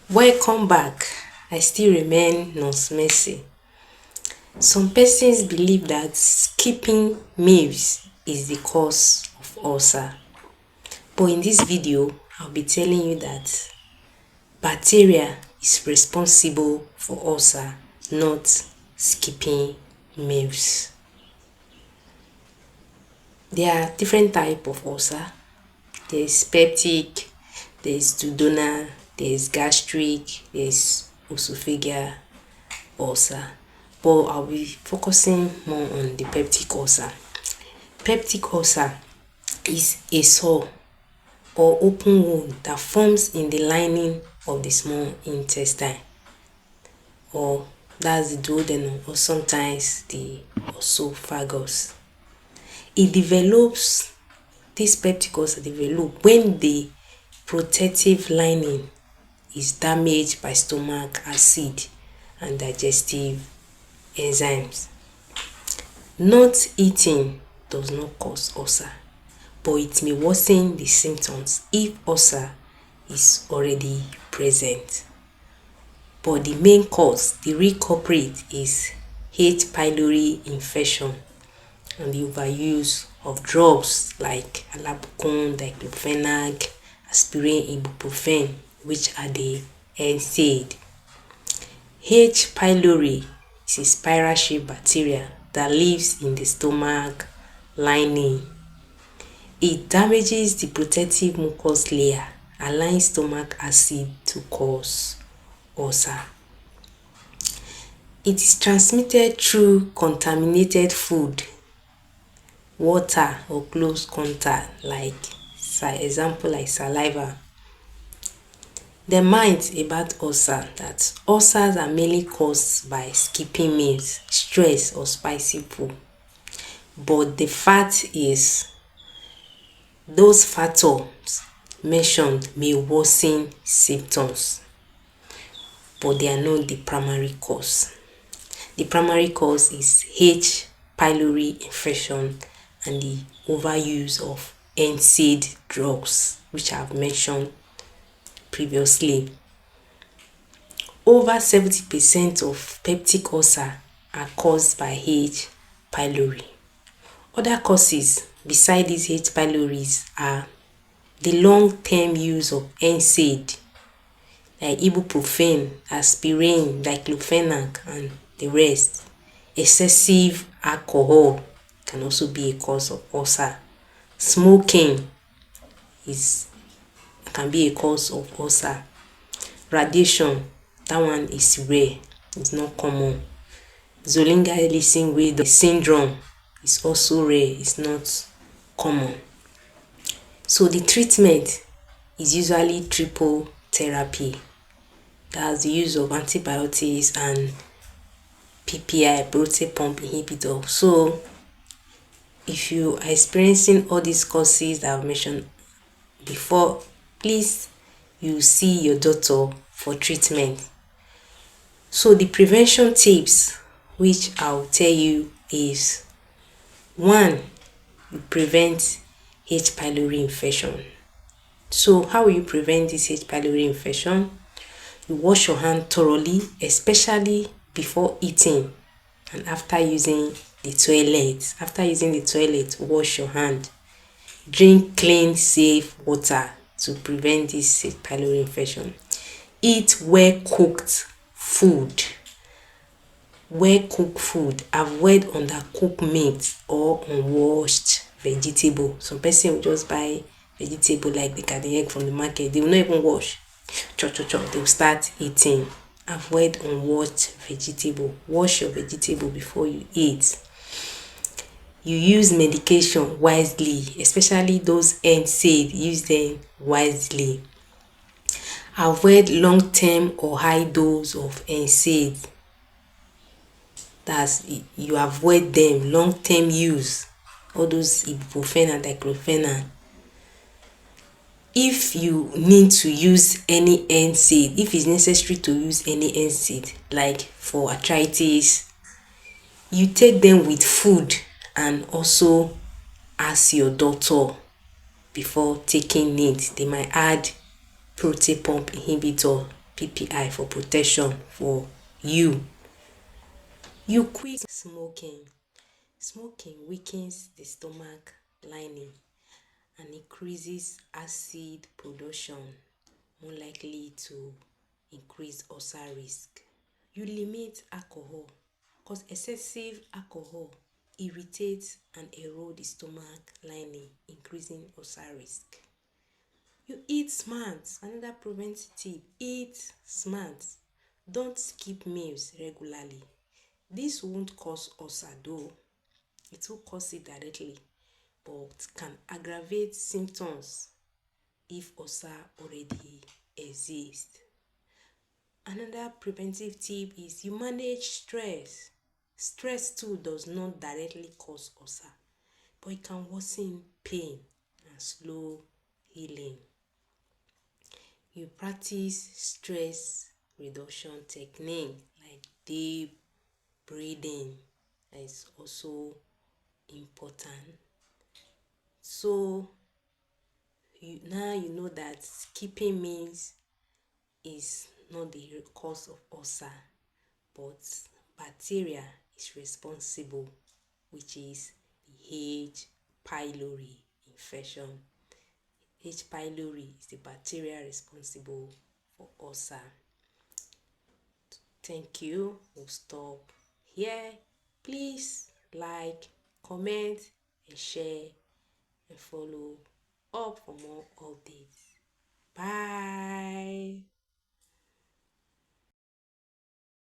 Welcome back. I still remain Nurse Mercy. Some persons believe that skipping meals is the cause of ulcer. But in this video, I'll be telling you that bacteria is responsible for ulcer, not skipping meals. There are different types of ulcer. There is peptic, there is duodenal, there is gastric, there is esophageal ulcer. But I'll be focusing more on the peptic ulcer. Peptic ulcer is a sore or open wound that forms in the lining of the small intestine, or that's the duodenum, or sometimes the esophagus. This peptic ulcer develops when the protective lining is damaged by stomach acid and digestive enzymes. Not eating does not cause ulcer, but it may worsen the symptoms if ulcer is already present. But the main cause, the real culprit, is H. pylori infection and the overuse of drugs like alabukun, diclofenac, aspirin, ibuprofen, which are the NSAID. H. pylori is a spiral-shaped bacteria that lives in the stomach lining. It damages the protective mucous layer, allowing stomach acid to cause ulcer. It is transmitted through contaminated food, water, or close contact, like saliva. The myth about ulcer, that ulcers are mainly caused by skipping meals, stress, or spicy food. But the fact is, those factors mentioned may worsen symptoms, but they are not the primary cause. The primary cause is H. pylori infection and the overuse of NSAID drugs, which I have mentioned previously. Over 70% of peptic ulcer are caused by H. pylori. Other causes besides these H. pyloris are the long-term use of NSAID, like ibuprofen, aspirin, diclofenac, and the rest. Excessive alcohol can also be a cause of ulcer. Smoking can be a cause of ulcer. Radiation, that one is rare, it's not common. Zollinger-Ellison syndrome is also rare, it's not common. So the treatment is usually triple therapy. That's the use of antibiotics and PPI, proton pump inhibitor. So if you are experiencing all these causes that I've mentioned before, please you see your doctor for treatment. So the prevention tips which I'll tell you is: 1. You prevent H. pylori infection. So how will you prevent this H. pylori infection? You wash your hand thoroughly, especially before eating and after using the toilet. After using the toilet, wash your hand. Drink clean, safe water to prevent this H. pylori infection. Eat well-cooked food. Well-cooked food. Avoid undercooked meat or unwashed vegetable. Some person will just buy vegetable like the garden egg from the market. They will not even wash. Chop. They will start eating. Avoid unwashed vegetable. Wash your vegetable before you eat. You use medication wisely, especially those NSAID. Use them wisely. Avoid long-term or high dose of NSAID. That's, you avoid them. Long-term use, all those ibuprofen and diclofenac. If you need to use any NSAID, if it's necessary to use any NSAID, like for arthritis, you take them with food and also ask your doctor before taking it. They might add proton pump inhibitor PPI for protection for you. You quit smoking. Smoking weakens the stomach lining and increases acid production, more likely to increase ulcer risk. You limit alcohol because excessive alcohol irritates and erodes the stomach lining, increasing ulcer risk. You eat smart. Another preventative, eat smart. Don't skip meals regularly. This won't cause ulcer though. It will cause it directly, but can aggravate symptoms if ulcer already exists. Another preventive tip is you manage stress. Stress too does not directly cause ulcer, but it can worsen pain and slow healing. You practice stress reduction technique like deep breathing. That is also important. So you know that skipping meals is not the cause of ulcer, but bacteria is responsible, which is the H. pylori infection. H. pylori is the bacteria responsible for ulcer. Thank you. We'll stop here. Please like, comment, and share, and follow up for more updates. Bye.